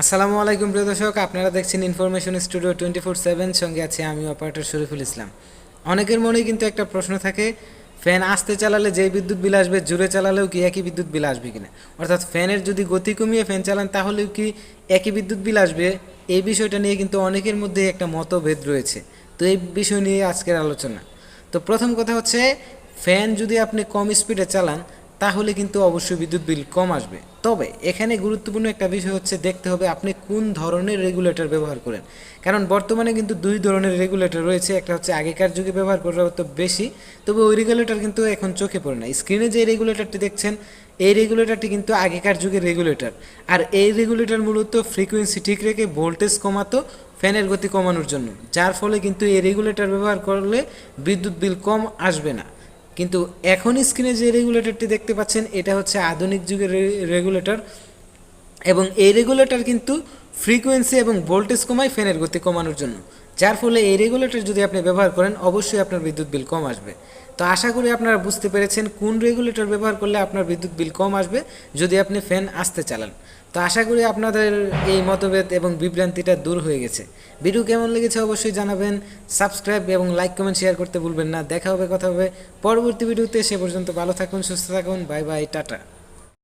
আসসালামু আলাইকুম প্রিয় দর্শক, আপনারা দেখছেন ইনফরমেশন স্টুডিও 24/7, সঙ্গে আছে আমি অপারেটর শরীফুল ইসলাম। অনেকের মনেই কিন্তু একটা প্রশ্ন থাকে, ফ্যান আস্তে চালালে যেই বিদ্যুৎ বিল আসবে জোরে চালালেও কি একই বিদ্যুৎ বিল আসবে কিনা, অর্থাৎ ফ্যানের যদি গতি কমিয়ে ফ্যান চালান তাহলেও কি একই বিদ্যুৎ বিল আসবে। এই বিষয়টা নিয়ে কিন্তু অনেকের মধ্যে একটা মতভেদ রয়েছে। তো এই বিষয় নিয়ে আজকের আলোচনা। তো প্রথম কথা হচ্ছে, ফ্যান যদি আপনি কম স্পিডে চালান তাহলে কিন্তু অবশ্যই বিদ্যুৎ বিল কম আসবে। তবে এখানে গুরুত্বপূর্ণ একটা বিষয় হচ্ছে, দেখতে হবে আপনি কোন ধরনের রেগুলেটর ব্যবহার করেন। কারণ বর্তমানে কিন্তু দুই ধরনের রেগুলেটর রয়েছে, একটা হচ্ছে আগেকার যুগে ব্যবহার করা হতো বেশি, তবে ওই রেগুলেটর কিন্তু এখন চোখে পড়ে না। স্ক্রিনে যে রেগুলেটরটি দেখছেন এই রেগুলেটরটি কিন্তু আগেকার যুগের রেগুলেটর। আর এই রেগুলেটর মূলত ফ্রিকোয়েন্সি ঠিক রেখে ভোল্টেজ কমাতো ফ্যানের গতি কমানোর জন্য, যার ফলে কিন্তু এই রেগুলেটর ব্যবহার করলে বিদ্যুৎ বিল কম আসবে না। কিন্তু এখন স্ক্রিনে যে রেগুলেটরটি দেখতে পাচ্ছেন এটা হচ্ছে আধুনিক যুগের রেগুলেটর, এবং এই রেগুলেটর কিন্তু ফ্রিকোয়েন্সি এবং ভোল্টেজ কমায় ফ্যানের গতি কমানোর জন্য, যার ফলে এই রেগুলেটর যদি আপনি ব্যবহার করেন অবশ্যই আপনার বিদ্যুৎ বিল কম আসবে। তো আশা করি আপনারা বুঝতে পেরেছেন কোন রেগুলেটর ব্যবহার করলে আপনার বিদ্যুৎ বিল কম আসবে যদি আপনি ফ্যান আস্তে চালান। তো আশা করি আপনাদের এই মতভেদ এবং বিভ্রান্তিটা দূর হয়ে গেছে। ভিডিও কেমন লেগেছে অবশ্যই জানাবেন। সাবস্ক্রাইব এবং লাইক কমেন্ট শেয়ার করতে ভুলবেন না। দেখা হবে, কথা হবে পরবর্তী ভিডিওতে। সে পর্যন্ত ভালো থাকুন, সুস্থ থাকুন। Bye bye, tata.